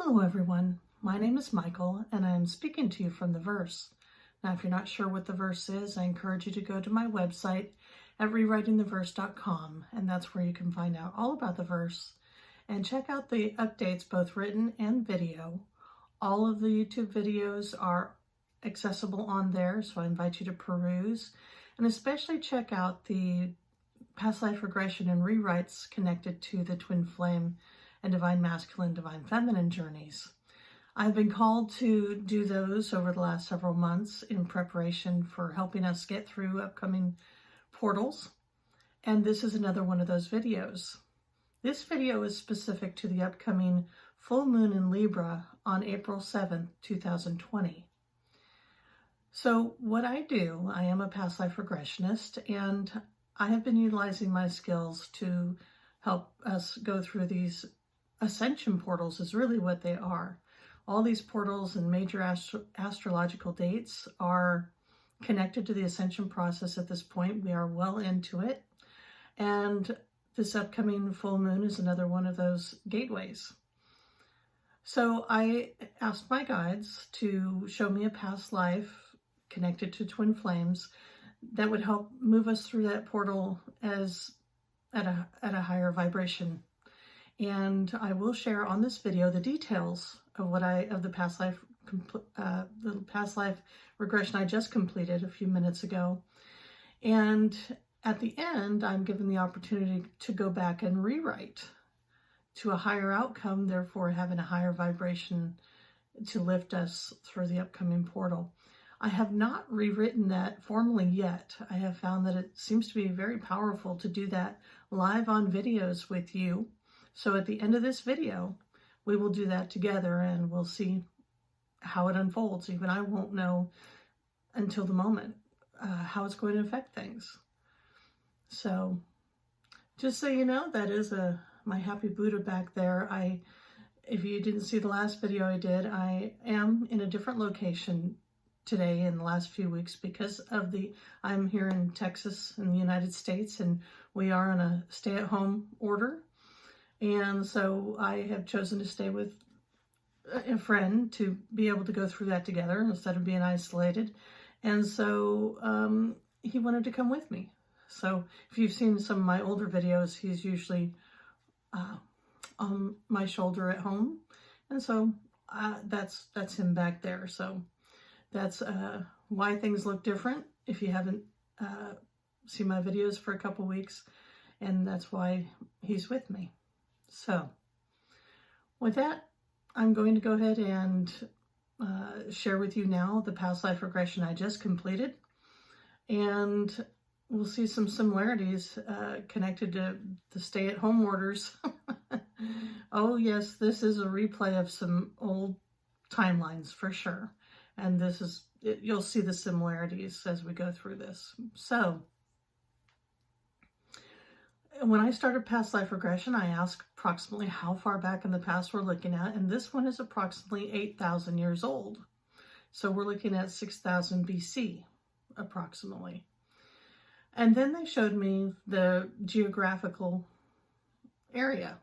Hello everyone, my name is Michael and I am speaking to you from the verse. Now if you're not sure what the verse is, I encourage you to go to my website at rewritingtheverse.com, and that's where you can find out all about the verse and check out the updates, both written and video. All of the YouTube videos are accessible on there, so I invite you to peruse and especially check out the past life regression and rewrites connected to the twin flame and divine masculine, divine feminine journeys. I've been called to do those over the last several months in preparation for helping us get through upcoming portals. And this is another one of those videos. This video is specific to the upcoming full moon in Libra on April 7th, 2020. So what I do, I am a past life regressionist, and I have been utilizing my skills to help us go through these ascension portals is really what they are. All these portals and major astrological dates are connected to the ascension process at this point. We are well into it. And this upcoming full moon is another one of those gateways. So I asked my guides to show me a past life connected to twin flames that would help move us through that portal as at a higher vibration. And I will share on this video the details of the past life regression I just completed a few minutes ago. And at the end, I'm given the opportunity to go back and rewrite to a higher outcome, therefore having a higher vibration to lift us through the upcoming portal. I have not rewritten that formally yet. I have found that it seems to be very powerful to do that live on videos with you. So at the end of this video, we will do that together and we'll see how it unfolds. Even I won't know until the moment how it's going to affect things. So just so you know, that is my happy Buddha back there. If you didn't see the last video I did, I am in a different location today in the last few weeks because of I'm here in Texas in the United States, and we are on a stay-at-home order. And so I have chosen to stay with a friend to be able to go through that together instead of being isolated. And so he wanted to come with me. So if you've seen some of my older videos, he's usually on my shoulder at home. And so that's him back there. So that's why things look different if you haven't seen my videos for a couple weeks. And that's why he's with me. So with that, I'm going to go ahead and share with you now the past life regression I just completed. And we'll see some similarities connected to the stay-at-home orders. Oh yes, this is a replay of some old timelines for sure. And you'll see the similarities as we go through this. So when I started past life regression, I asked approximately how far back in the past we're looking at, and this one is approximately 8,000 years old. So we're looking at 6,000 BC, approximately. And then they showed me the geographical area.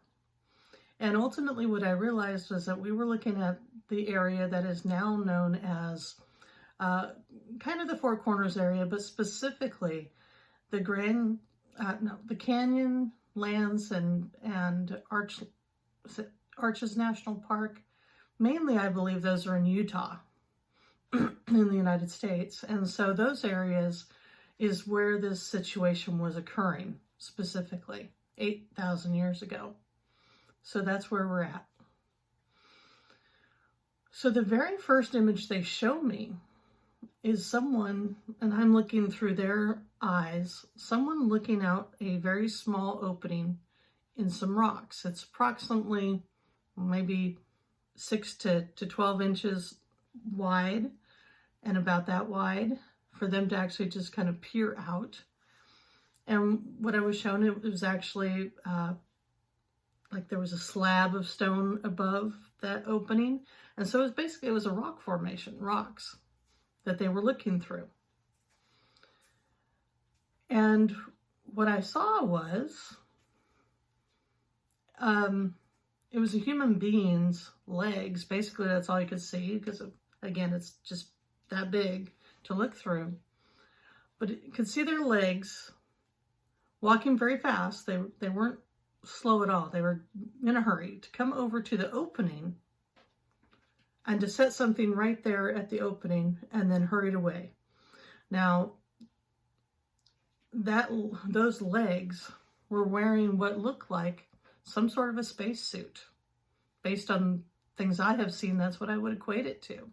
And ultimately what I realized was that we were looking at the area that is now known as kind of the Four Corners area, but specifically the Canyon lands and Arches National Park. Mainly, I believe those are in Utah in the United States. And so those areas is where this situation was occurring, specifically 8,000 years ago. So that's where we're at. So the very first image they show me is someone, and I'm looking through their eyes, someone looking out a very small opening in some rocks. It's approximately maybe 6 to 12 inches wide and about that wide for them to actually just kind of peer out. And what I was shown, it was actually like there was a slab of stone above that opening. And so it was a rock formation, rocks that they were looking through. And what I saw was it was a human being's legs. Basically, that's all you could see because, again, it's just that big to look through. But you could see their legs walking very fast. They weren't slow at all. They were in a hurry to come over to the opening and to set something right there at the opening and then hurried away. Now, those legs were wearing what looked like some sort of a spacesuit. Based on things I have seen, that's what I would equate it to.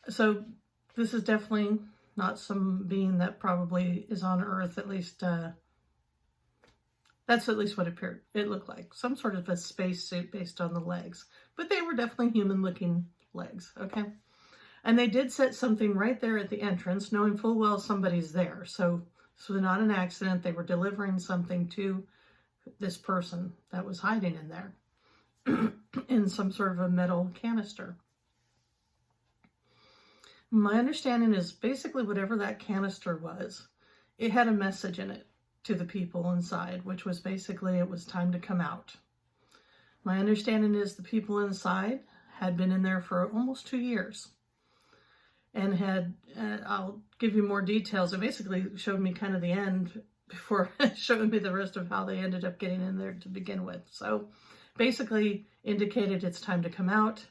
So this is definitely not some being that probably is on Earth, at least that's at least what it looked like. Some sort of a spacesuit based on the legs. But they were definitely human-looking legs, okay? And they did set something right there at the entrance, knowing full well somebody's there. So this was not an accident. They were delivering something to this person that was hiding in there in some sort of a metal canister. My understanding is basically whatever that canister was, it had a message in it to the people inside, which was basically it was time to come out. My understanding is the people inside had been in there for almost 2 years and had, I'll give you more details. It basically showed me kind of the end before showing me the rest of how they ended up getting in there to begin with. So basically indicated it's time to come out.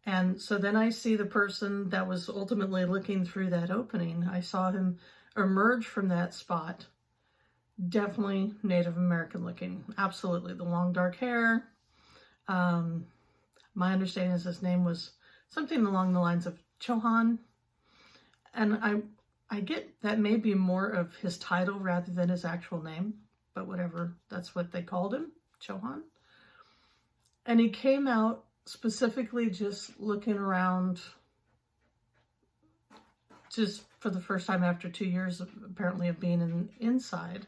And so then I see the person that was ultimately looking through that opening. I saw him emerge from that spot. Definitely Native American looking. Absolutely. The long dark hair. My understanding is his name was something along the lines of Chohan. And I get that may be more of his title rather than his actual name, but whatever, that's what they called him, Chohan. And he came out specifically just looking around, just for the first time after 2 years apparently of being inside,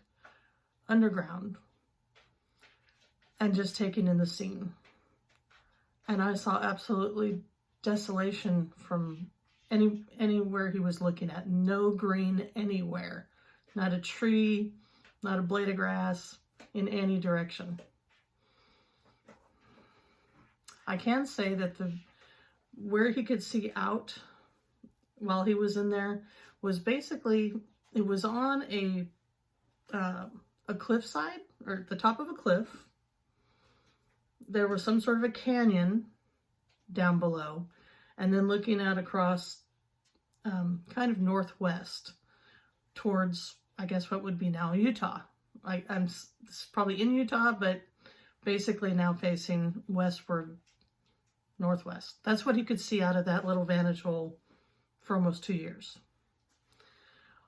underground, and just taking in the scene. And I saw absolutely desolation from anywhere he was looking at. No green anywhere. Not a tree, not a blade of grass in any direction. I can say that where he could see out while he was in there was basically, it was on a cliffside, or the top of a cliff. There was some sort of a canyon down below, and then looking out across kind of northwest towards, I guess, what would be now Utah. It's probably in Utah, but basically now facing westward, northwest. That's what he could see out of that little vantage hole for almost 2 years.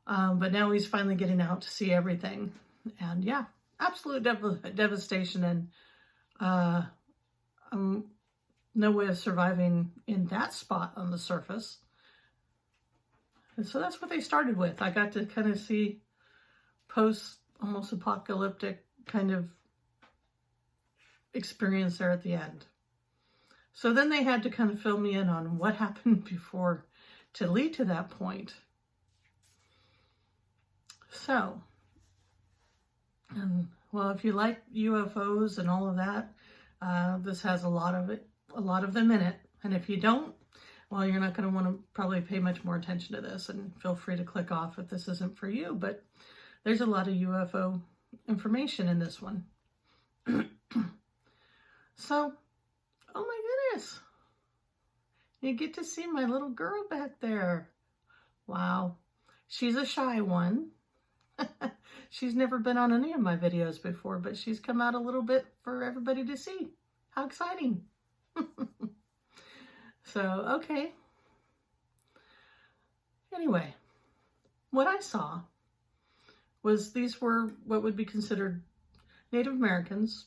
But now he's finally getting out to see everything. And yeah, absolute devastation, and no way of surviving in that spot on the surface. And so that's what they started with. I got to kind of see post almost apocalyptic kind of experience there at the end. So then they had to kind of fill me in on what happened before to lead to that point. So, well, if you like UFOs and all of that, this has a lot of them in it. And if you don't, well, you're not going to want to probably pay much more attention to this, and feel free to click off if this isn't for you. But there's a lot of UFO information in this one. So, oh my goodness, you get to see my little girl back there. Wow, she's a shy one. She's never been on any of my videos before, but she's come out a little bit for everybody to see. How exciting. So, okay. Anyway, what I saw was these were what would be considered Native Americans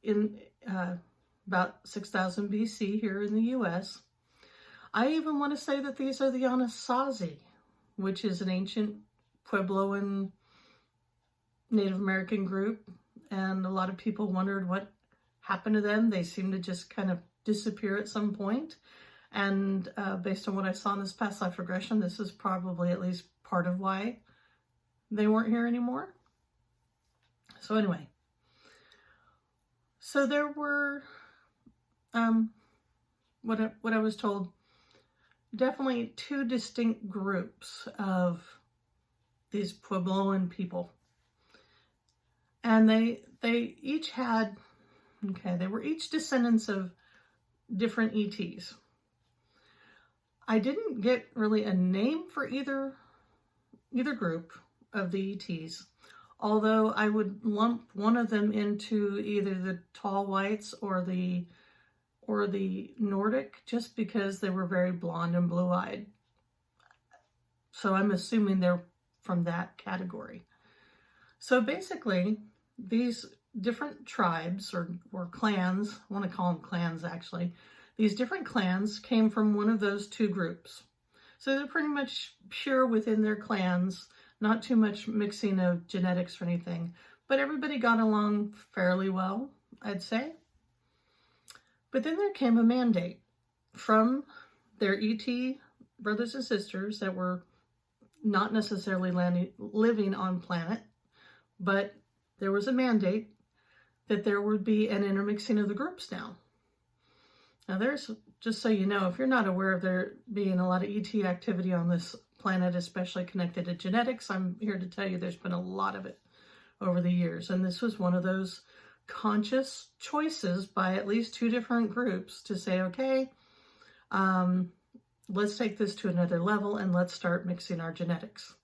in about 6,000 BC here in the U.S. I even want to say that these are the Anasazi, which is an ancient Puebloan Native American group, and a lot of people wondered what happened to them. They seemed to just kind of disappear at some point. And based on what I saw in this past life regression, this is probably at least part of why they weren't here anymore. So anyway, So there were, what I was told, definitely two distinct groups of these Puebloan people. And they each had, they were each descendants of different ETs. I didn't get really a name for either group of the ETs, although I would lump one of them into either the tall whites or the Nordic, just because they were very blonde and blue-eyed. So I'm assuming they're from that category. So basically, these different tribes or clans, I want to call them clans actually, these different clans came from one of those two groups. So they're pretty much pure within their clans, not too much mixing of genetics or anything, but everybody got along fairly well, I'd say. But then there came a mandate from their ET brothers and sisters that were not necessarily living on planet, but there was a mandate that there would be an intermixing of the groups now. Now there's, just so you know, if you're not aware of there being a lot of ET activity on this planet, especially connected to genetics, I'm here to tell you there's been a lot of it over the years. And this was one of those conscious choices by at least two different groups to say, okay, let's take this to another level and let's start mixing our genetics.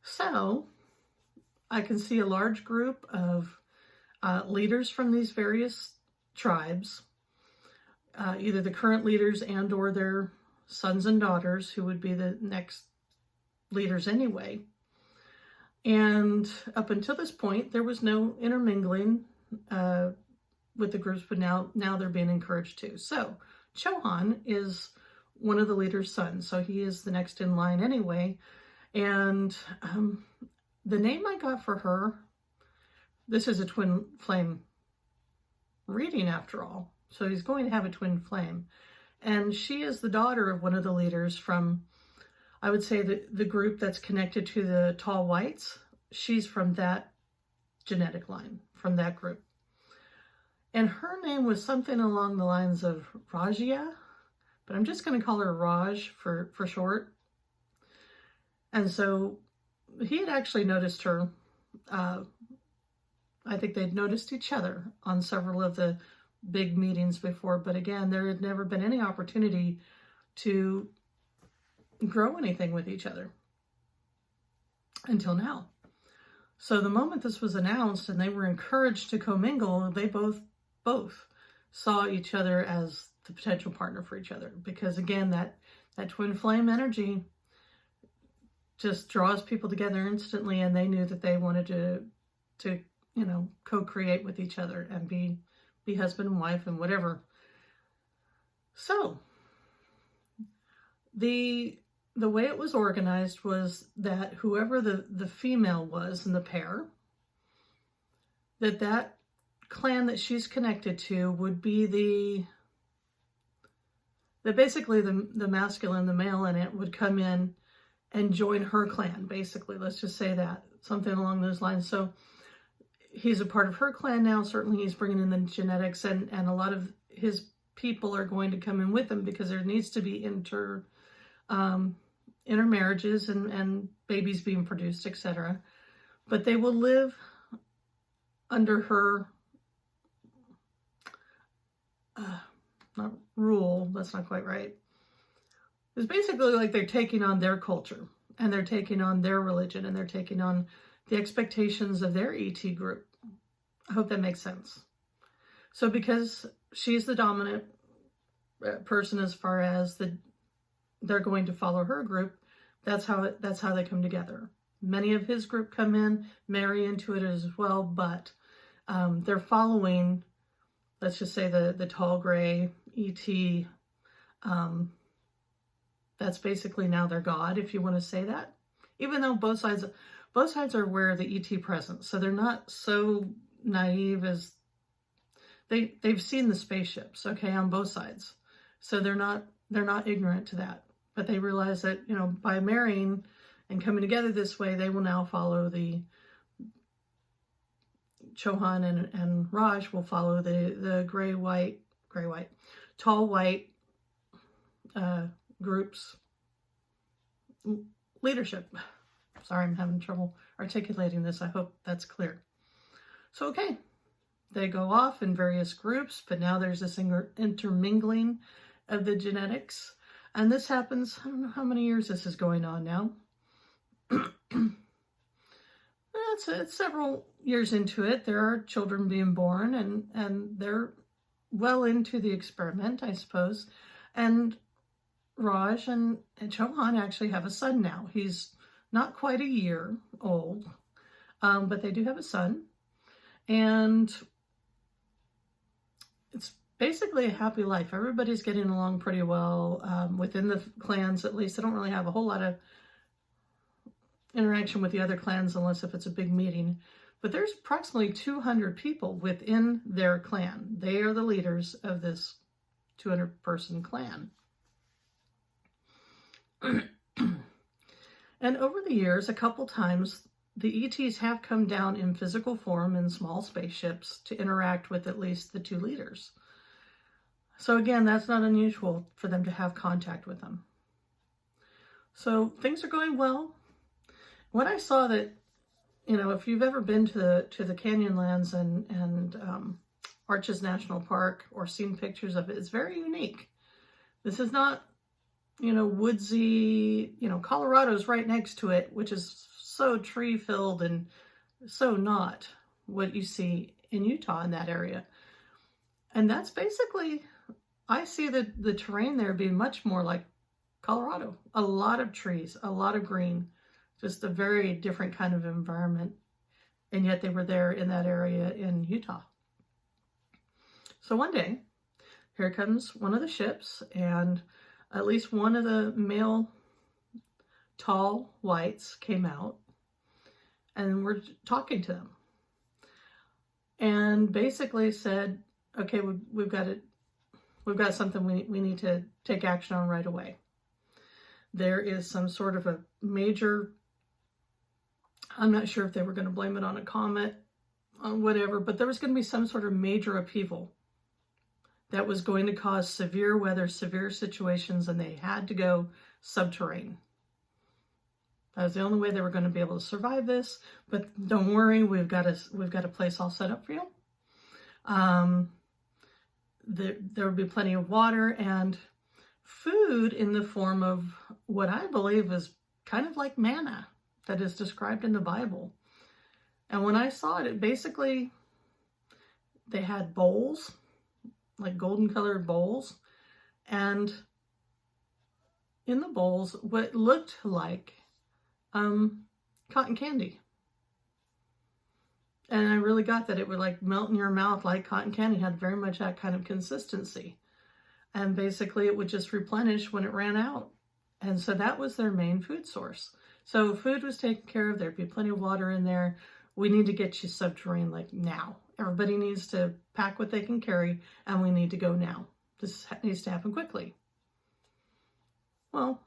So I can see a large group of leaders from these various tribes, either the current leaders and or their sons and daughters, who would be the next leaders anyway. And up until this point, there was no intermingling with the groups, but now they're being encouraged to. So Chohan is one of the leader's sons, so he is the next in line anyway. And the name I got for her, this is a twin flame reading after all, so he's going to have a twin flame. And she is the daughter of one of the leaders from, I would say, the group that's connected to the tall whites. She's from that genetic line, from that group. And her name was something along the lines of Rajia, but I'm just going to call her Raj for short. And so he had actually noticed her. I think they'd noticed each other on several of the big meetings before, but again, there had never been any opportunity to grow anything with each other until now. So the moment this was announced and they were encouraged to commingle, they both saw each other as the potential partner for each other, because again, that twin flame energy just draws people together instantly, and they knew that they wanted to co-create with each other and be husband and wife and whatever. So the way it was organized was that whoever the female was in the pair, that clan that she's connected to would be basically the masculine, the male in it would come in and join her clan, basically. Let's just say that, something along those lines. So he's a part of her clan now. Certainly he's bringing in the genetics, and a lot of his people are going to come in with him, because there needs to be intermarriages and babies being produced, etc. But they will live under her, not rule, that's not quite right. It's basically like they're taking on their culture, and they're taking on their religion, and they're taking on the expectations of their ET group. I hope that makes sense. So because she's the dominant person as far as they're going to follow her group, that's how they come together. Many of his group come in, marry into it as well, but they're following, let's just say, the tall gray ET. That's basically now their god, if you want to say that. Even though both sides are aware of the ET presence, so they're not so naive as they've seen the spaceships, okay, on both sides. So they're not ignorant to that, but they realize that, by marrying and coming together this way, they will now follow the Chauhan and Raj will follow the tall white group's leadership. Sorry, I'm having trouble articulating this. I hope that's clear. So, okay, they go off in various groups, but now there's this intermingling of the genetics. And this happens, I don't know how many years this is going on now. It's several years into it. There are children being born, and they're well into the experiment, I suppose. And Raj and Chauhan actually have a son now. He's not quite a year old, but they do have a son. And it's basically a happy life. Everybody's getting along pretty well within the clans, at least. They don't really have a whole lot of interaction with the other clans unless if it's a big meeting. But there's approximately 200 people within their clan. They are the leaders of this 200-person clan. And over the years, a couple times, the ETs have come down in physical form in small spaceships to interact with at least the two leaders. So again, that's not unusual for them to have contact with them. So things are going well. When I saw that, you know, if you've ever been to the Canyonlands and Arches National Park or seen pictures of it, it's very unique. This is not, you know, woodsy, you know, Colorado's right next to it, which is so tree filled and so not what you see in Utah in that area. And that's basically, I see the terrain there being much more like Colorado. A lot of trees, a lot of green, just a very different kind of environment. And yet they were there in that area in Utah. So one day, here comes one of the ships, and at least one of the male tall whites came out, and we're talking to them. And basically said, okay, we've got something we need to take action on right away. There is some sort of a major, I'm not sure if they were going to blame it on a comet or whatever, but there was going to be some sort of major upheaval that was going to cause severe weather, severe situations, and they had to go subterranean. That was the only way they were going to be able to survive this. But don't worry, we've got a place all set up for you. There will be plenty of water and food in the form of what I believe is kind of like manna that is described in the Bible. And when I saw it, basically, they had bowls, like golden colored bowls, and in the bowls, what looked like cotton candy. And I really got that it would like melt in your mouth like cotton candy, had very much that kind of consistency. And basically it would just replenish when it ran out. And so that was their main food source. So food was taken care of. There'd be plenty of water in there. We need to get you subterranean like now. Everybody needs to pack what they can carry, and we need to go now. This needs to happen quickly. Well,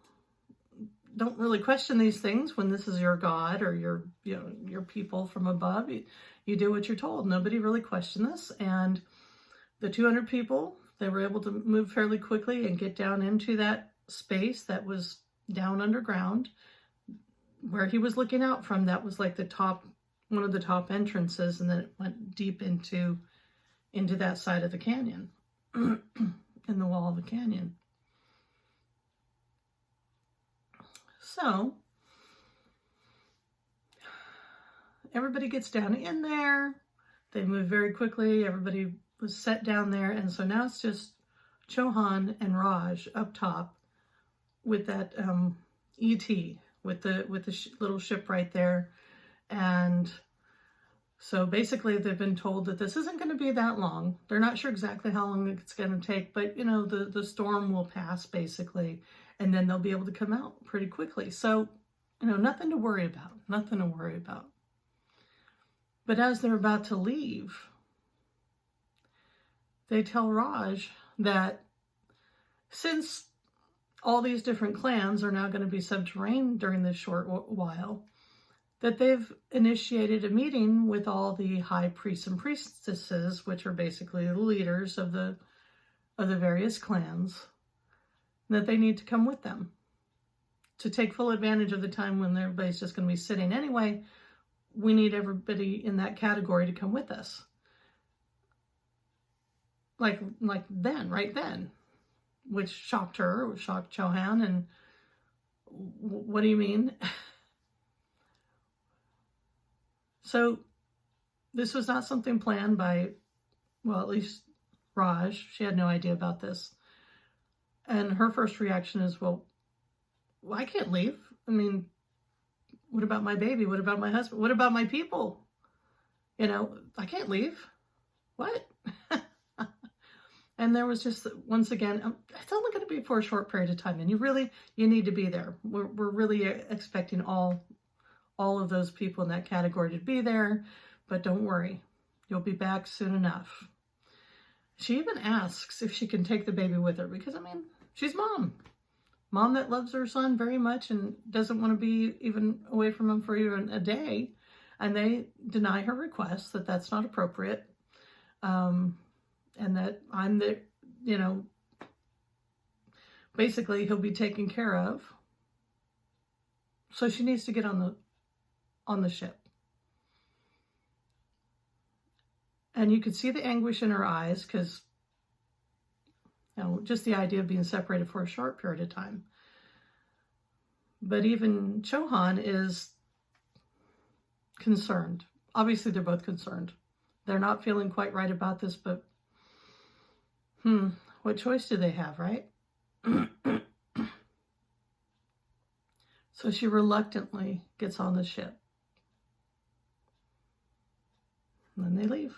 don't really question these things when this is your God or your people from above. You do what you're told. Nobody really questioned this. And the 200 people, they were able to move fairly quickly and get down into that space that was down underground where he was looking out from. That was like the top, one of the top entrances, and then it went deep into that side of the canyon, in the wall of the canyon. So everybody gets down in there. They move very quickly. Everybody was set down there. And so now it's just Chauhan and Raj up top with that ET, with the little ship right there. And so basically they've been told that this isn't going to be that long. They're not sure exactly how long it's going to take, but you know, the storm will pass basically, and then they'll be able to come out pretty quickly. So, you know, nothing to worry about, nothing to worry about. But as they're about to leave, they tell Raj that since all these different clans are now going to be subterranean during this short while, that they've initiated a meeting with all the high priests and priestesses, which are basically the leaders of the various clans, that they need to come with them to take full advantage of the time when everybody's just going to be sitting anyway. We need everybody in that category to come with us. Like then, right then, which shocked her, shocked Chohan. And what do you mean? So this was not something planned by, well, at least Raj. She had no idea about this. And her first reaction is, well, I can't leave. I mean, what about my baby? What about my husband? What about my people? You know, I can't leave. What? And there was just, once again, it's only going to be for a short period of time. And you need to be there. We're really expecting all of those people in that category to be there. But don't worry, you'll be back soon enough. She even asks if she can take the baby with her because, I mean, she's mom that loves her son very much and doesn't want to be even away from him for even a day. And they deny her request, that that's not appropriate. And that I'm the, you know, basically he'll be taken care of. So she needs to get on the ship. And you could see the anguish in her eyes because, you know, just the idea of being separated for a short period of time. But even Chohan is concerned. Obviously, they're both concerned. They're not feeling quite right about this, but what choice do they have, right? So she reluctantly gets on the ship. And then they leave.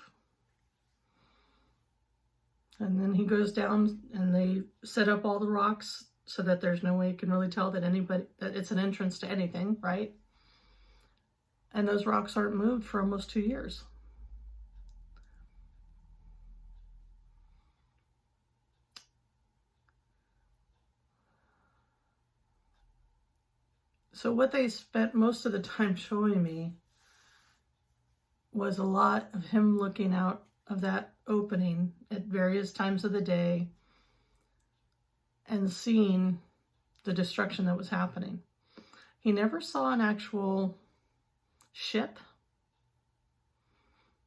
And then he goes down and they set up all the rocks so that there's no way you can really tell that it's an entrance to anything, right? And those rocks aren't moved for almost 2 years. So what they spent most of the time showing me was a lot of him looking out of that opening at various times of the day and seeing the destruction that was happening. He never saw an actual ship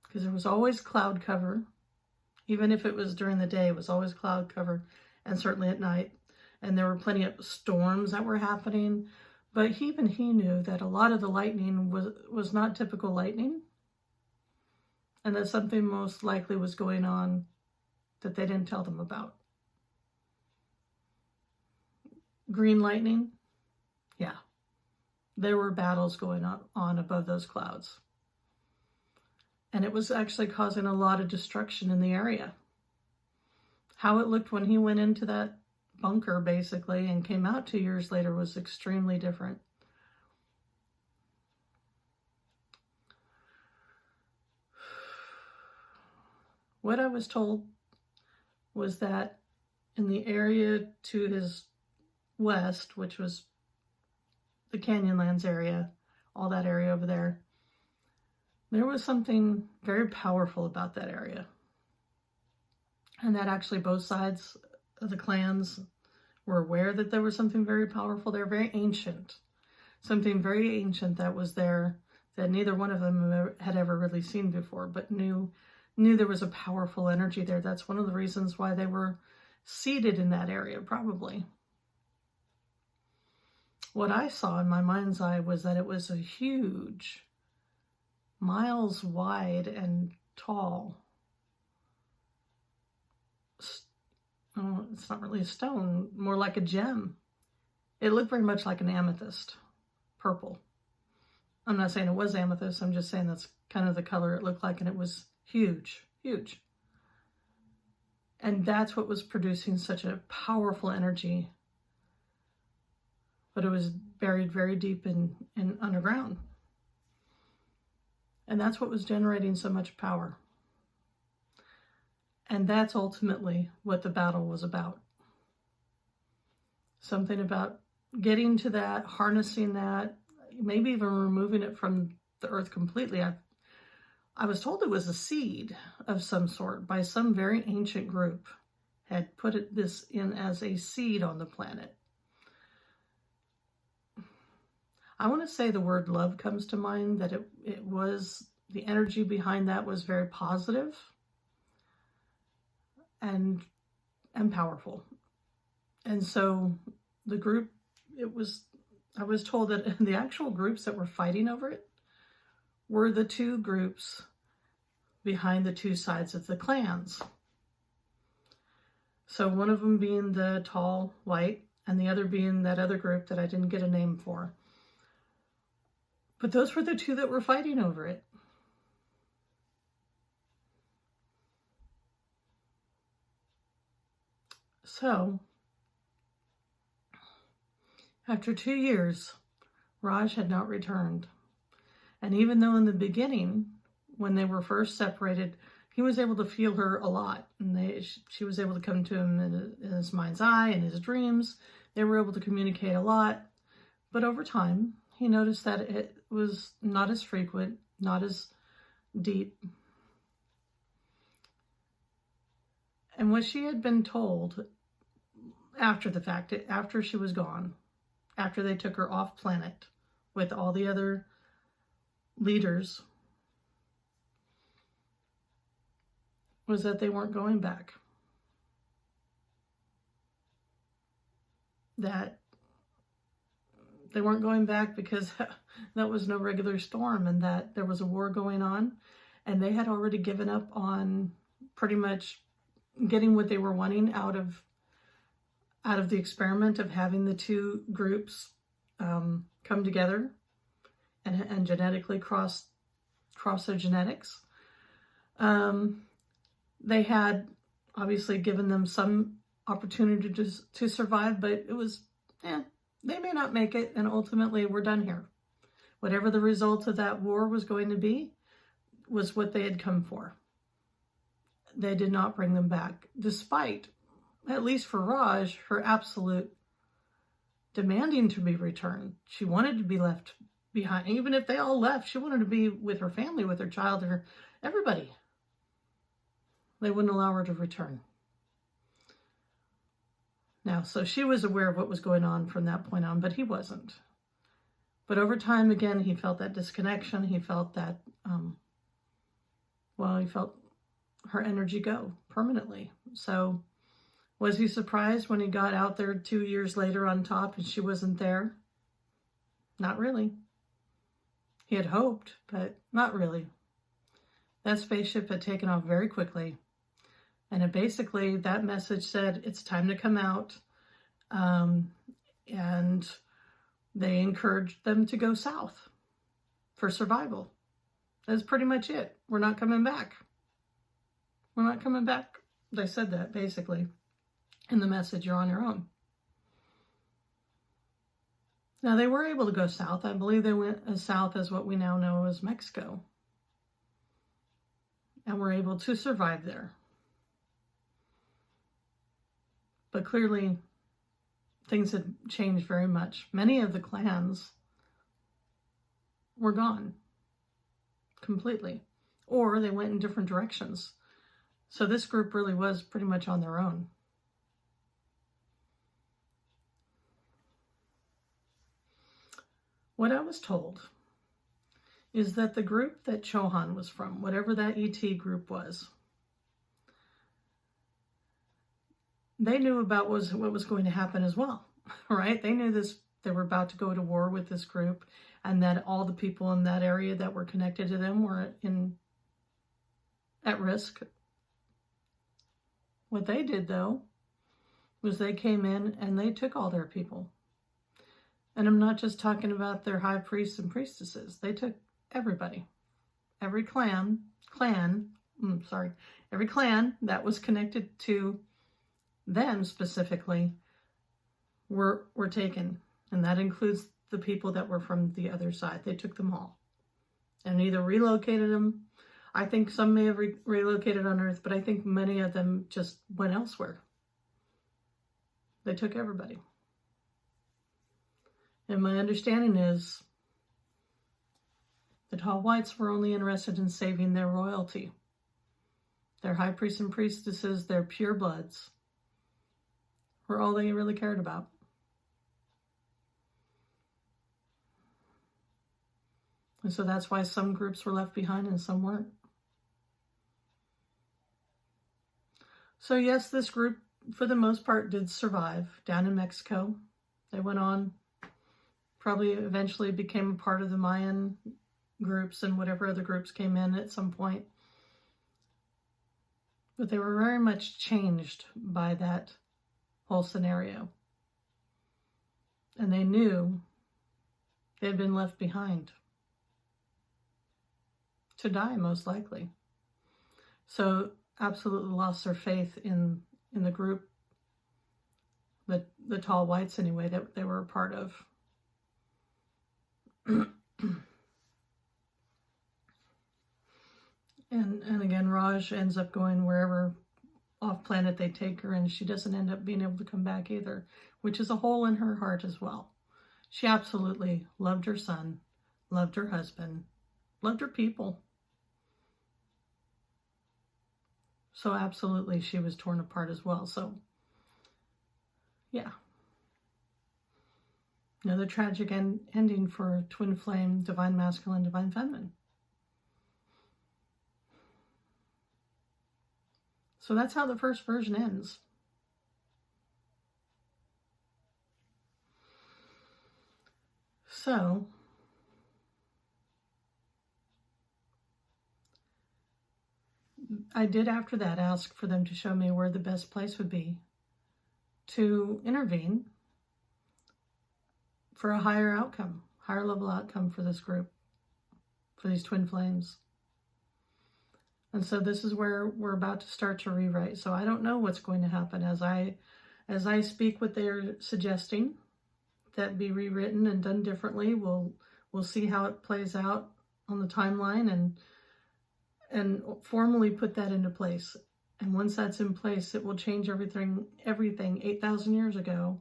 because there was always cloud cover. Even if it was during the day, it was always cloud cover, and certainly at night. And there were plenty of storms that were happening. But even he knew that a lot of the lightning was not typical lightning, and that something most likely was going on that they didn't tell them about. Green lightning? Yeah. There were battles going on above those clouds. And it was actually causing a lot of destruction in the area. How it looked when he went into that bunker, basically, and came out 2 years later was extremely different. What I was told was that in the area to his west, which was the Canyonlands area, all that area over there, there was something very powerful about that area. And that actually both sides of the clans were aware that there was something very powerful there, very ancient. Something very ancient that was there that neither one of them had ever really seen before, but knew there was a powerful energy there. That's one of the reasons why they were seated in that area, probably. What I saw in my mind's eye was that it was a huge, miles wide and tall, oh, it's not really a stone, more like a gem. It looked very much like an amethyst, purple. I'm not saying it was amethyst, I'm just saying that's kind of the color it looked like, and it was huge, huge. And that's what was producing such a powerful energy. But it was buried very deep in underground. And that's what was generating so much power. And that's ultimately what the battle was about. Something about getting to that, harnessing that. maybe even removing it from the earth completely. I was told it was a seed of some sort by some very ancient group, had put this in as a seed on the planet. I want to say the word love comes to mind, that it was, the energy behind that was very positive and powerful. And so the group, I was told that the actual groups that were fighting over it were the two groups behind the two sides of the clans. So one of them being the tall white and the other being that other group that I didn't get a name for. But those were the two that were fighting over it. So, after 2 years, Raj had not returned. And even though in the beginning, when they were first separated, he was able to feel her a lot. And she was able to come to him in his mind's eye, in his dreams. They were able to communicate a lot. But over time, he noticed that it was not as frequent, not as deep. And what she had been told after the fact, after she was gone, after they took her off planet with all the other leaders, was that they weren't going back. That they weren't going back because that was no regular storm, and that there was a war going on, and they had already given up on pretty much getting what they were wanting out of the experiment of having the two groups come together and genetically cross their genetics. They had obviously given them some opportunity to survive, but it was, they may not make it, and ultimately we're done here. Whatever the result of that war was going to be was what they had come for. They did not bring them back, despite, at least for Raj, her absolute demanding to be returned. She wanted to be left behind. Even if they all left, she wanted to be with her family, with her child, and everybody. They wouldn't allow her to return. Now, so she was aware of what was going on from that point on, but he wasn't. But over time, again, he felt that disconnection. He felt that, he felt her energy go permanently. So was he surprised when he got out there 2 years later on top and she wasn't there? Not really. He had hoped, but not really. That spaceship had taken off very quickly. And it basically, that message said, it's time to come out. And they encouraged them to go south for survival. That's pretty much it. We're not coming back. We're not coming back. They said that basically in the message, you're on your own. Now they were able to go south. I believe they went as south as what we now know as Mexico. And were able to survive there. But clearly, things had changed very much. Many of the clans were gone completely, or they went in different directions. So this group really was pretty much on their own. What I was told is that the group that Chohan was from, whatever that ET group was, they knew about what was going to happen as well, right? They knew this, they were about to go to war with this group, and that all the people in that area that were connected to them were at risk. What they did, though, was they came in and they took all their people. And I'm not just talking about their high priests and priestesses. They took everybody. Every clan that was connected to them specifically were taken. And that includes the people that were from the other side. They took them all and either relocated them. I think some may have relocated on Earth, but I think many of them just went elsewhere. They took everybody. And my understanding is The tall whites were only interested in saving their royalty. Their high priests and priestesses, their pure bloods, were all they really cared about. And so that's why some groups were left behind and some weren't. So yes, this group, for the most part, did survive down in Mexico. They went on, probably eventually became a part of the Mayan groups and whatever other groups came in at some point. But they were very much changed by that whole scenario. And they knew they had been left behind to die, most likely. So absolutely lost their faith in the group, the tall whites anyway, that they were a part of. And again, Raj ends up going wherever off planet they take her, and she doesn't end up being able to come back either, which is a hole in her heart as well. She absolutely loved her son, loved her husband, loved her people. So absolutely she was torn apart as well. So yeah. Another tragic ending for twin flame, divine masculine, divine feminine. So that's how the first version ends. So I did after that ask for them to show me where the best place would be to intervene for a higher outcome, higher level outcome for this group, for these twin flames. And so this is where we're about to start to rewrite. So I don't know what's going to happen as I speak what they're suggesting that be rewritten and done differently. We'll see how it plays out on the timeline and formally put that into place. And once that's in place, it will change everything 8,000 years ago.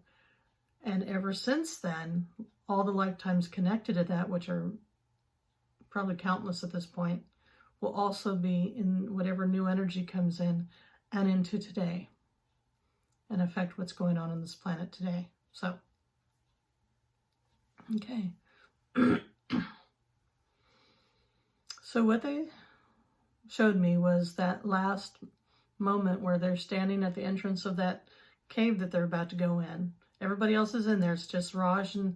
And ever since then, all the lifetimes connected to that, which are probably countless at this point, will also be in whatever new energy comes in and into today and affect what's going on this planet today. So, okay. So what they showed me was that last moment where they're standing at the entrance of that cave that they're about to go in. Everybody else is in there. It's just Raj and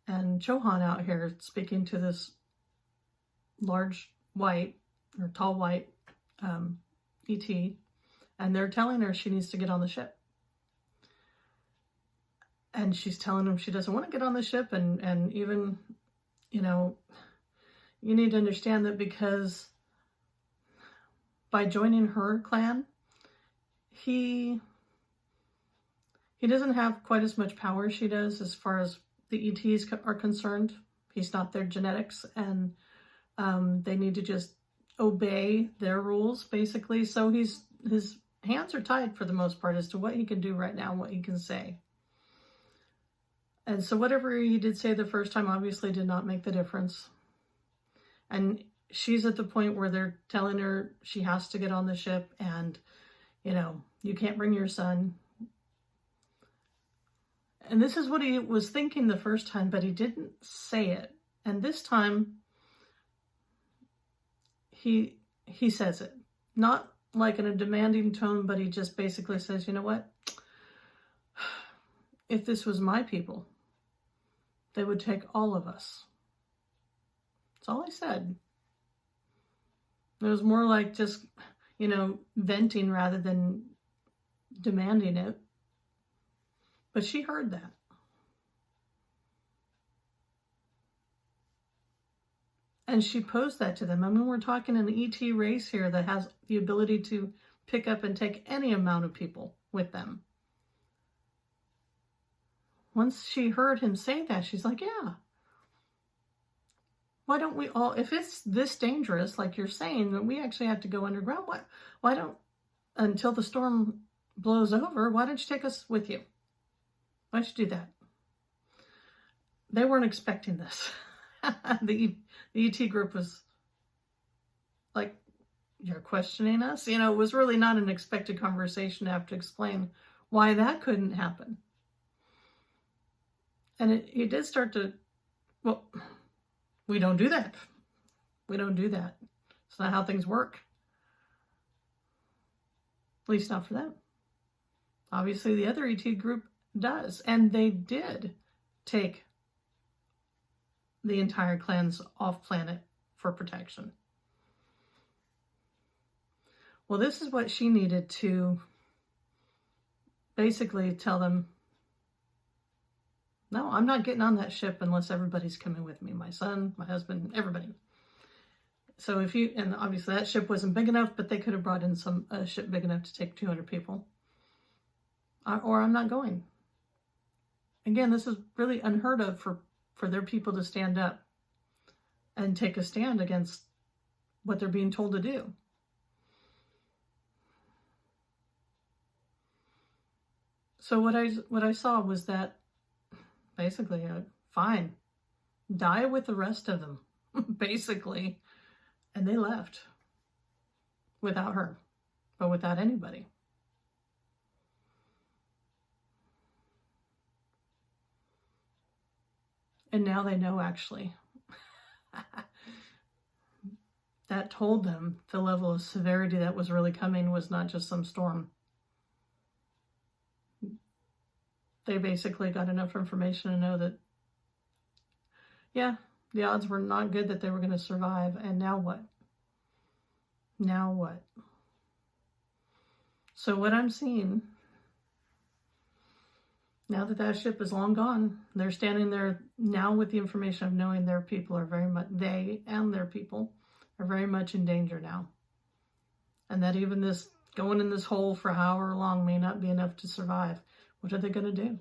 Chohan out here speaking to this large white or tall white ET, and they're telling her she needs to get on the ship. And she's telling him she doesn't want to get on the ship, and even, you know, you need to understand that because by joining her clan, he doesn't have quite as much power as she does as far as the ETs are concerned. He's not their genetics, and they need to just obey their rules, basically. So his hands are tied for the most part as to what he can do right now and what he can say. And so whatever he did say the first time obviously did not make the difference. And she's at the point where they're telling her she has to get on the ship and, you know, you can't bring your son. And this is what he was thinking the first time, but he didn't say it. And this time, he says it. Not like in a demanding tone, but he just basically says, you know what? If this was my people, they would take all of us. That's all he said. It was more like just, you know, venting rather than demanding it. But she heard that. And she posed that to them. I mean, we're talking an ET race here that has the ability to pick up and take any amount of people with them. Once she heard him say that, she's like, yeah. Why don't we all, if it's this dangerous, like you're saying, that we actually have to go underground, why don't, until the storm blows over, why don't you take us with you? Why don't you do that? They weren't expecting this. the ET group was like, "You're questioning us?" You know, it was really not an expected conversation to have to explain why that couldn't happen. And he did start to, well, we don't do that. We don't do that. It's not how things work. At least not for them. Obviously, the other ET group does. And they did take the entire clans off planet for protection. Well, this is what she needed to basically tell them, no, I'm not getting on that ship unless everybody's coming with me. My son, my husband, everybody. So if you, and obviously that ship wasn't big enough, but they could have brought in a ship big enough to take 200 people. Or I'm not going. Again, this is really unheard of for their people to stand up and take a stand against what they're being told to do. So what I saw was that basically, fine, die with the rest of them, basically. And they left without her, but without anybody. And now they know, actually. That told them the level of severity that was really coming was not just some storm. They basically got enough information to know that, yeah, the odds were not good that they were going to survive. And now what? Now what? So what I'm seeing, now that that ship is long gone, they're standing there now with the information of knowing their people are very much, they and their people are very much in danger now. And that even this, going in this hole for however long may not be enough to survive. What are they going to do?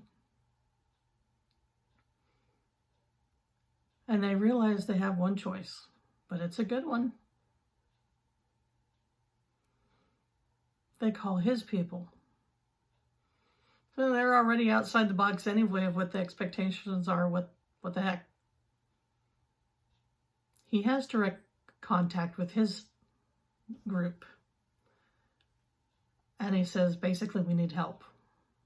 And they realize they have one choice, but it's a good one. They call his people. So they're already outside the box anyway of what the expectations are, what the heck. He has direct contact with his group. And he says, basically, we need help.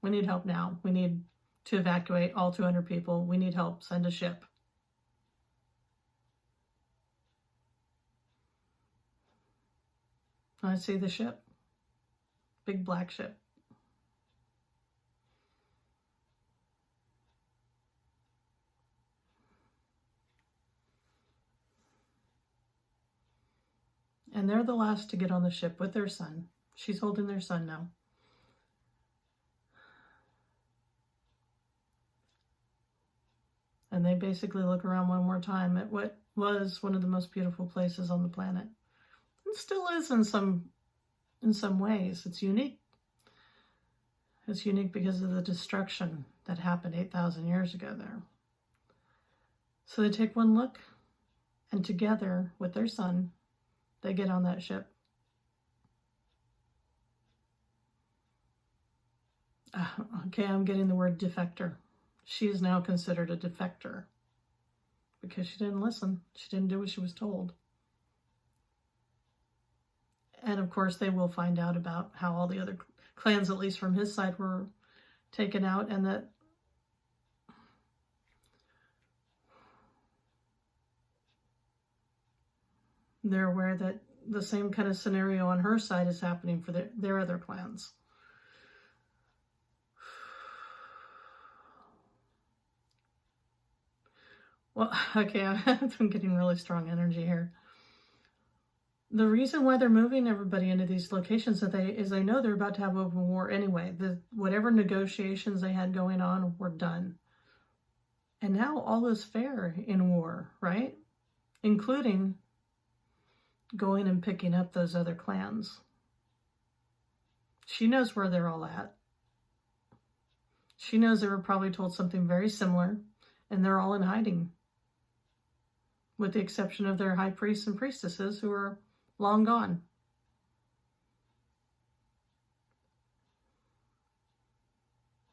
We need help now. We need to evacuate all 200 people. We need help. Send a ship. I see the ship. Big black ship. And they're the last to get on the ship with their son. She's holding their son now. And they basically look around one more time at what was one of the most beautiful places on the planet. It still is in some ways. It's unique. It's unique because of the destruction that happened 8,000 years ago there. So they take one look, and together with their son, they get on that ship. Okay, I'm getting the word defector. She is now considered a defector because she didn't listen. She didn't do what she was told. And of course, they will find out about how all the other clans, at least from his side, were taken out, and that they're aware that the same kind of scenario on her side is happening for their other clans. Well, okay, I'm getting really strong energy here. The reason why they're moving everybody into these locations is they know they're about to have open war anyway. Whatever negotiations they had going on were done. And now all is fair in war, right? Including going and picking up those other clans. She knows where they're all at. She knows they were probably told something very similar, and they're all in hiding. With the exception of their high priests and priestesses who are long gone.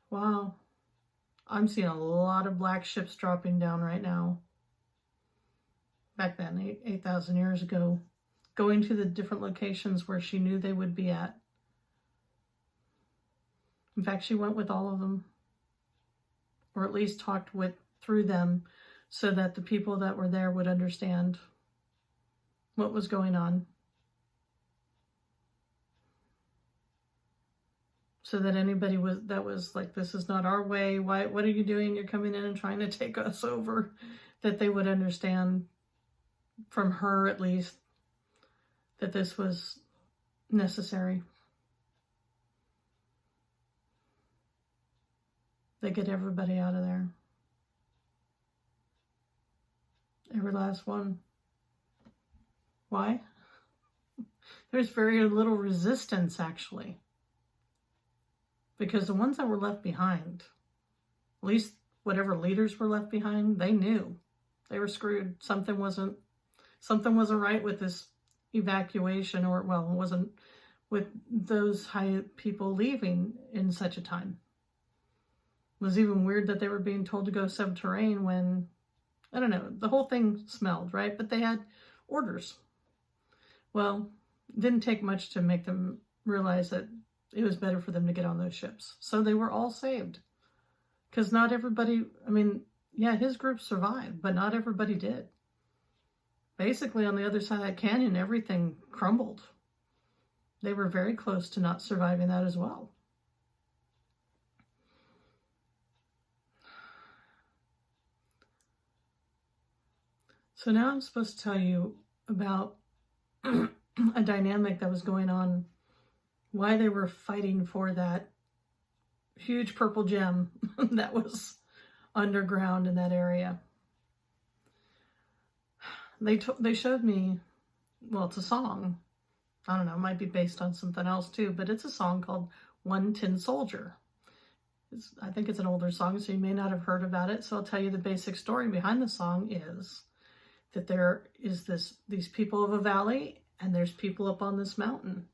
Wow. I'm seeing a lot of black ships dropping down right now. back then, 8,000 years ago, going to the different locations where she knew they would be at. In fact, she went with all of them, or at least talked through them, so that the people that were there would understand what was going on. So that anybody that was like, this is not our way, what are you doing? You're coming in and trying to take us over, that they would understand, from her at least, that this was necessary. They get everybody out of there. Every last one. Why? There's very little resistance, actually. Because the ones that were left behind, at least whatever leaders were left behind, they knew they were screwed. Something wasn't right with this evacuation, or, well, it wasn't with those high people leaving in such a time. It was even weird that they were being told to go subterranean when, I don't know, the whole thing smelled, right? But they had orders. Well, it didn't take much to make them realize that it was better for them to get on those ships. So they were all saved. Because not everybody, I mean, yeah, his group survived, but not everybody did. Basically, on the other side of that canyon, everything crumbled. They were very close to not surviving that as well. So now I'm supposed to tell you about a dynamic that was going on, why they were fighting for that huge purple gem that was underground in that area. They showed me, well, it's a song. I don't know, it might be based on something else too, but it's a song called One Tin Soldier. I think it's an older song, so you may not have heard about it. So I'll tell you the basic story behind the song is that there is these people of a valley, and there's people up on this mountain.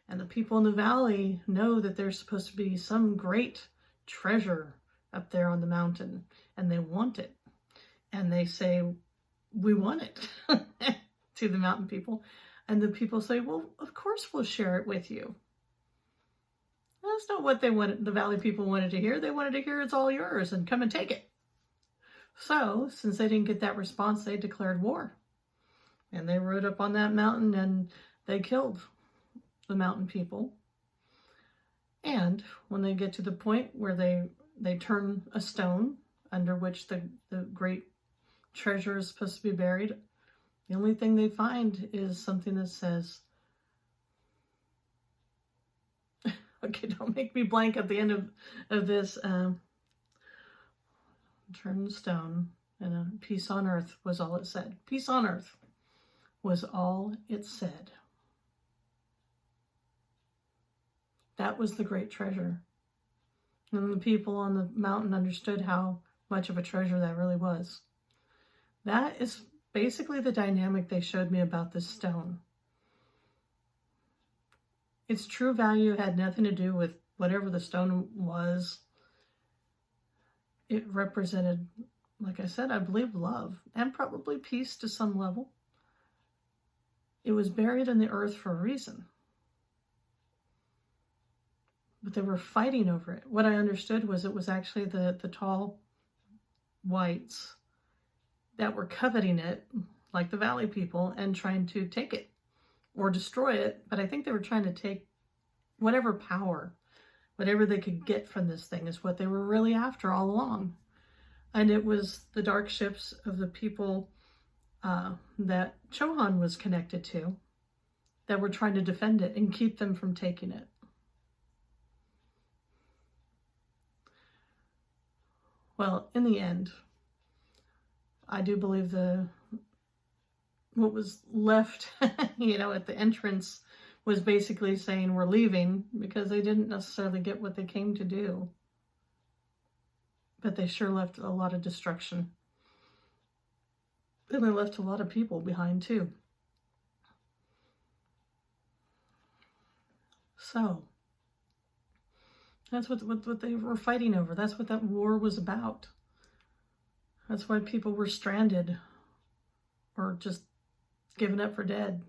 And the people in the valley know that there's supposed to be some great treasure up there on the mountain, and they want it. And they say, we want it, to the mountain people. And the people say, well, of course we'll share it with you. That's not what they wanted. The valley people wanted to hear. They wanted to hear it's all yours and come and take it. So, since they didn't get that response, they declared war. And they rode up on that mountain and they killed the mountain people. And when they get to the point where they turn a stone under which the great treasure is supposed to be buried, the only thing they find is something that says, okay, don't make me blank at the end of this, turn the stone, and a peace on earth was all it said. Peace on earth was all it said. That was the great treasure. And the people on the mountain understood how much of a treasure that really was. That is basically the dynamic they showed me about this stone. Its true value had nothing to do with whatever the stone was. It represented, like I said, I believe love and probably peace to some level. It was buried in the earth for a reason. But they were fighting over it. What I understood was it was actually the tall whites that were coveting it, like the valley people, and trying to take it or destroy it. But I think they were trying to take whatever power, whatever they could get from this thing is what they were really after all along. And it was the dark ships of the people that Chohan was connected to that were trying to defend it and keep them from taking it. Well, in the end, I do believe what was left, at the entrance was basically saying we're leaving, because they didn't necessarily get what they came to do. But they sure left a lot of destruction. And they left a lot of people behind too. So, that's what they were fighting over. That's what that war was about. That's why people were stranded or just given up for dead,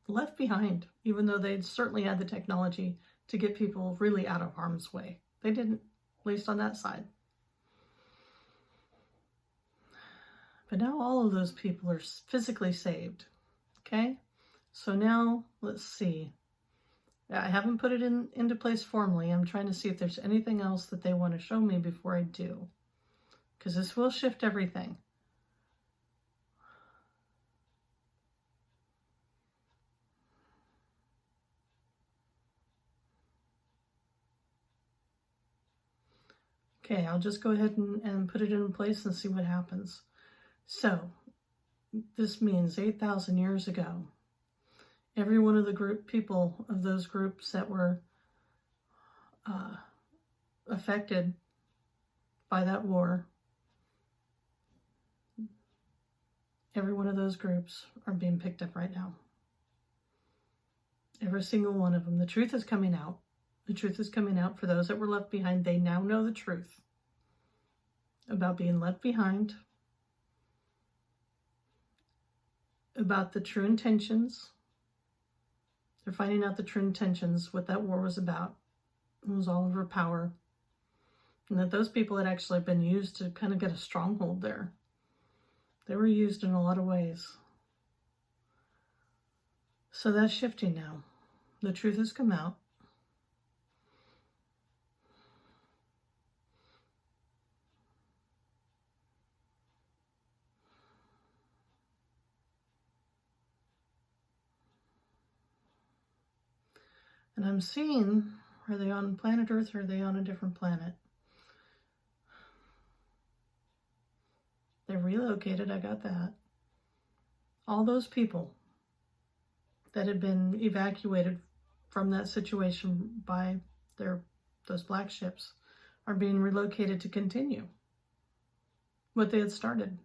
left behind, even though they'd certainly had the technology to get people really out of harm's way. They didn't, at least on that side. But now all of those people are physically saved. Okay? So now, let's see. I haven't put it into place formally. I'm trying to see if there's anything else that they want to show me before I do. Because this will shift everything. Okay, I'll just go ahead and put it in place and see what happens. So, this means 8,000 years ago, every one of the people of those groups that were affected by that war, every one of those groups are being picked up right now. Every single one of them. The truth is coming out. The truth is coming out for those that were left behind. They now know the truth about being left behind, about the true intentions. They're finding out the true intentions, what that war was about. It was all over power. And that those people had actually been used to kind of get a stronghold there. They were used in a lot of ways. So that's shifting now. The truth has come out. And I'm seeing, are they on planet Earth or are they on a different planet? They're relocated, I got that. All those people that had been evacuated from that situation by those black ships are being relocated to continue what they had started.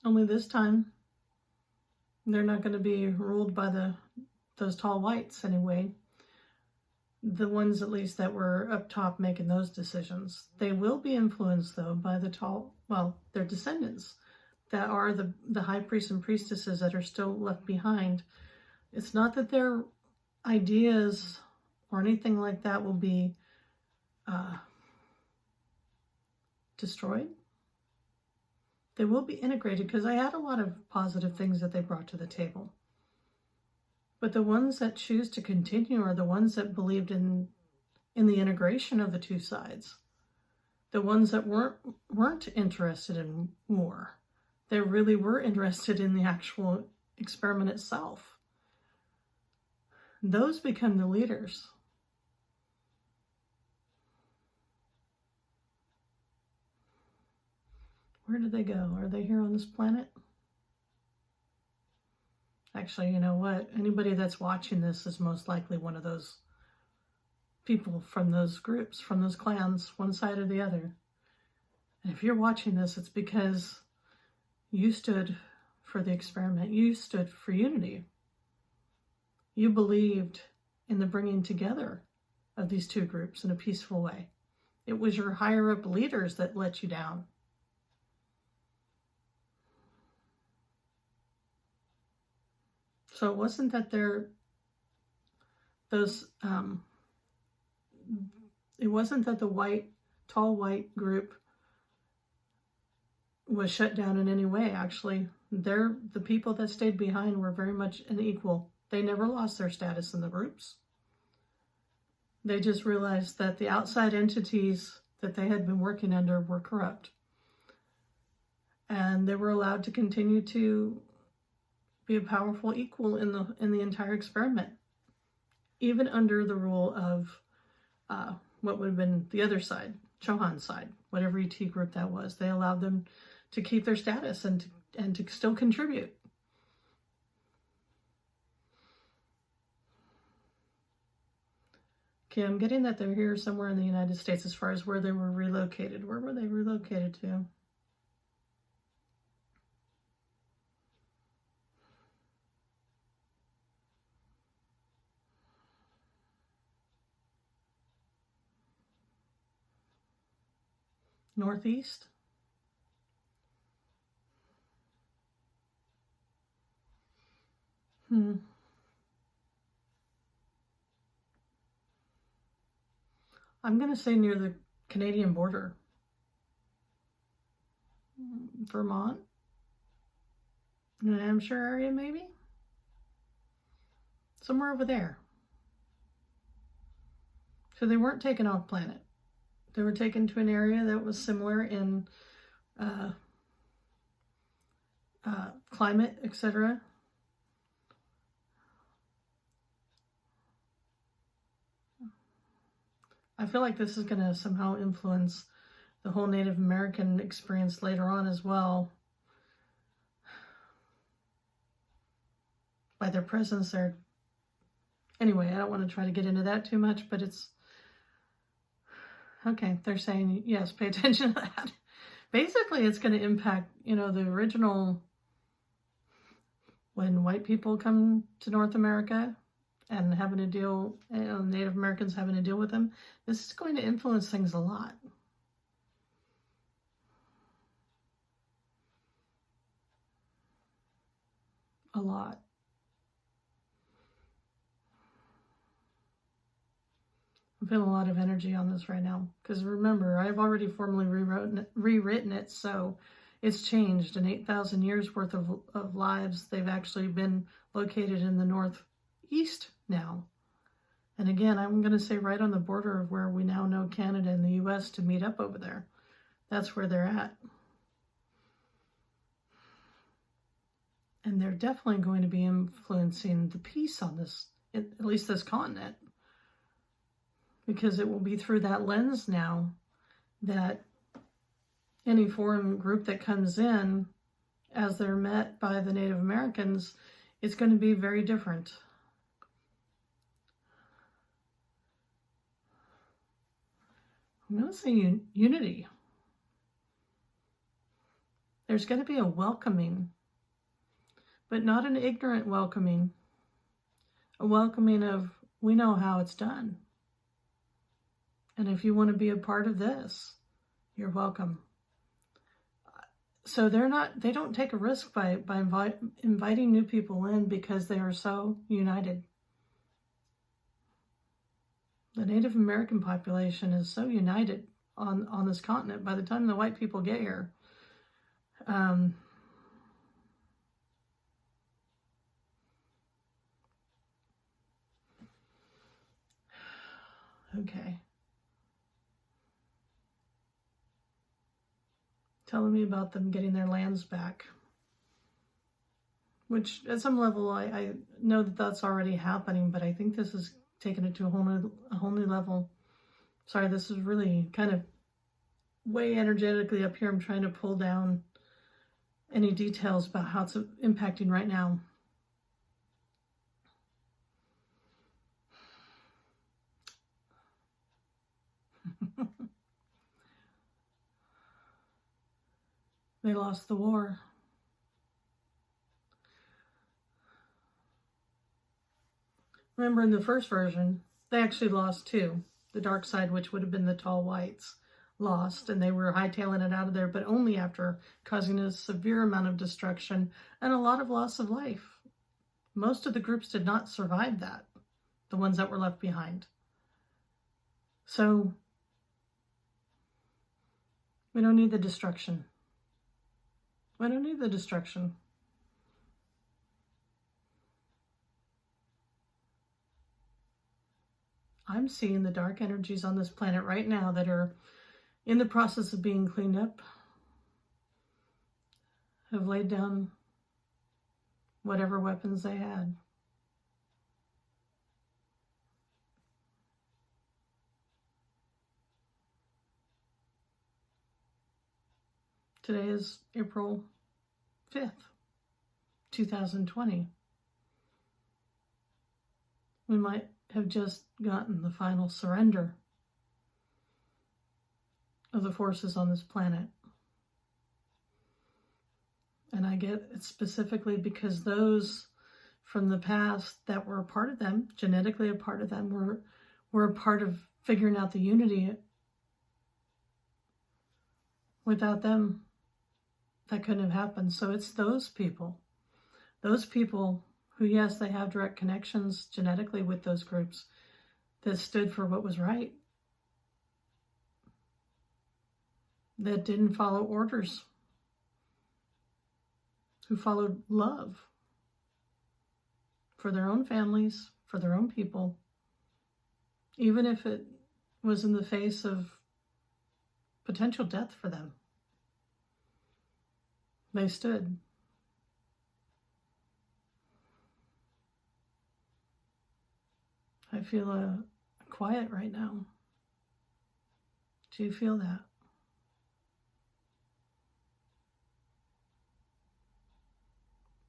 Only this time, they're not going to be ruled by those tall whites anyway. The ones, at least, that were up top making those decisions. They will be influenced, though, by their descendants that are the high priests and priestesses that are still left behind. It's not that their ideas or anything like that will be destroyed. They will be integrated, because I had a lot of positive things that they brought to the table. But the ones that choose to continue are the ones that believed in the integration of the two sides. The ones that weren't interested in war. They really were interested in the actual experiment itself. Those become the leaders. Where did they go? Are they here on this planet? Actually, you know what? Anybody that's watching this is most likely one of those people from those groups, from those clans, one side or the other. And if you're watching this, it's because you stood for the experiment. You stood for unity. You believed in the bringing together of these two groups in a peaceful way. It was your higher up leaders that let you down. So it wasn't that it wasn't that the tall white group was shut down in any way. Actually, the people that stayed behind were very much an equal. They never lost their status in the groups. They just realized that the outside entities that they had been working under were corrupt. And they were allowed to continue to be a powerful equal in the entire experiment, even under the rule of what would have been the other side, Chohan's side, whatever ET group that was. They allowed them to keep their status and to still contribute. Okay, I'm getting that they're here somewhere in the United States as far as where they were relocated. Where were they relocated to? Northeast? I'm going to say near the Canadian border. Vermont, New Hampshire area maybe? Somewhere over there. So they weren't taken off planet. They were taken to an area that was similar in climate, etc. I feel like this is going to somehow influence the whole Native American experience later on as well, by their presence there. Anyway, I don't want to try to get into that too much, but it's okay. They're saying, yes, pay attention to that. Basically, it's going to impact, you know, the original, when white people come to North America and having to deal, you know, Native Americans having to deal with them. This is going to influence things a lot. A lot. I'm feeling a lot of energy on this right now. Because remember, I've already formally rewritten it, so it's changed. In 8,000 years worth of lives, they've actually been located in the northeast now. And again, I'm going to say right on the border of where we now know Canada and the US to meet up over there. That's where they're at. And they're definitely going to be influencing the peace on this, at least this continent. Because it will be through that lens now that any foreign group that comes in, as they're met by the Native Americans, it's going to be very different. I'm going to say unity. There's going to be a welcoming, but not an ignorant welcoming. A welcoming of, we know how it's done. And if you want to be a part of this, you're welcome. So they don't take a risk by inviting new people in because they are so united. The Native American population is so united on this continent. By the time the white people get here, okay. Telling me about them getting their lands back, which at some level I know that that's already happening, but I think this is taking it to a whole new level. Sorry, this is really kind of way energetically up here. I'm trying to pull down any details about how it's impacting right now. They lost the war. Remember, in the first version, they actually lost too. The dark side, which would have been the tall whites, lost, and they were hightailing it out of there, but only after causing a severe amount of destruction and a lot of loss of life. Most of the groups did not survive that, the ones that were left behind. So, we don't need the destruction. We don't need the destruction. I'm seeing the dark energies on this planet right now that are in the process of being cleaned up, have laid down whatever weapons they had. Today is April 5th, 2020. We might have just gotten the final surrender of the forces on this planet. And I get it specifically because those from the past that were a part of them, genetically a part of them, were a part of figuring out the unity. Without them, that couldn't have happened. So it's those people who, yes, they have direct connections genetically with those groups that stood for what was right, that didn't follow orders, who followed love for their own families, for their own people, even if it was in the face of potential death for them. They stood. I feel a quiet right now. Do you feel that?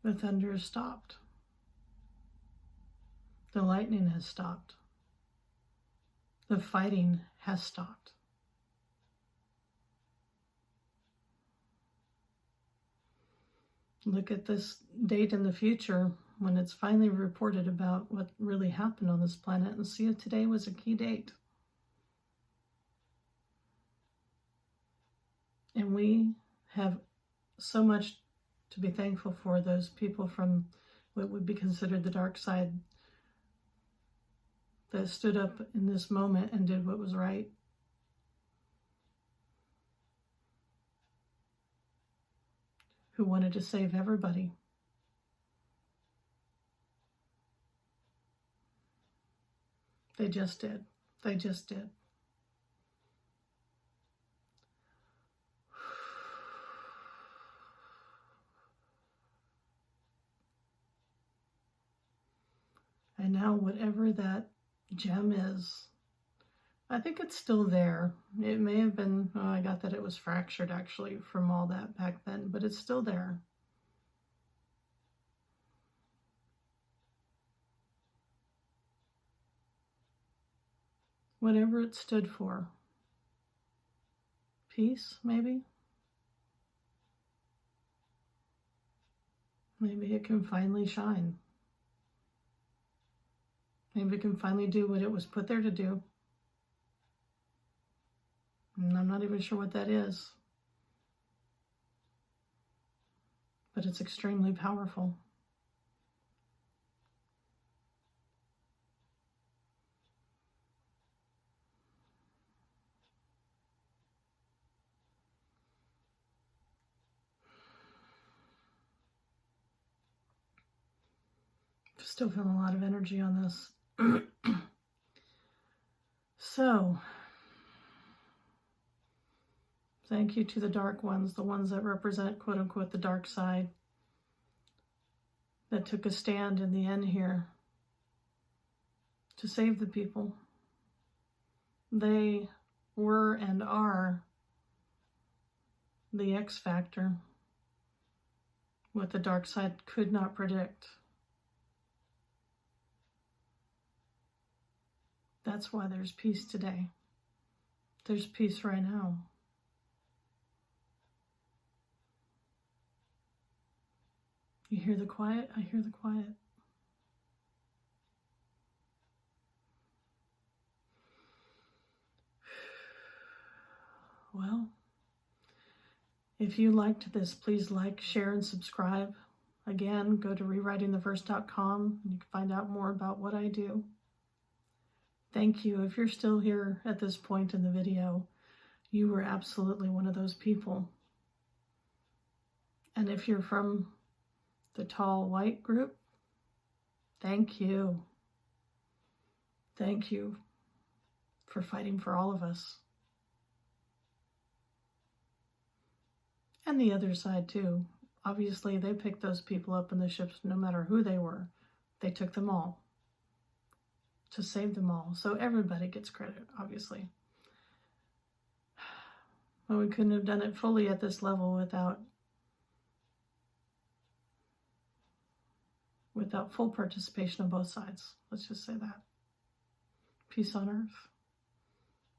The thunder has stopped. The lightning has stopped. The fighting has stopped. Look at this date in the future when it's finally reported about what really happened on this planet and see if today was a key date. And we have so much to be thankful for, those people from what would be considered the dark side that stood up in this moment and did what was right. Who wanted to save everybody. They just did. They just did. And now whatever that gem is, I think it's still there. It may have been, oh, I got that it was fractured actually from all that back then, but it's still there. Whatever it stood for. Peace, maybe? Maybe it can finally shine. Maybe it can finally do what it was put there to do. And I'm not even sure what that is. But it's extremely powerful. Still feeling a lot of energy on this. So, thank you to the dark ones, the ones that represent, quote unquote, the dark side, that took a stand in the end here to save the people. They were and are the X factor, what the dark side could not predict. That's why there's peace today. There's peace right now. You hear the quiet? I hear the quiet. Well, if you liked this, please like, share, and subscribe. Again, go to rewritingtheverse.com and you can find out more about what I do. Thank you. If you're still here at this point in the video, you were absolutely one of those people. And if you're from the tall white group, thank you. Thank you for fighting for all of us. And the other side too. Obviously, they picked those people up in the ships no matter who they were. They took them all to save them all. So everybody gets credit, obviously. But we couldn't have done it fully at this level without full participation on both sides. Let's just say that. Peace on earth.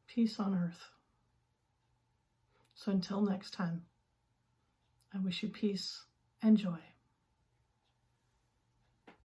Peace on earth. So until next time, I wish you peace and joy.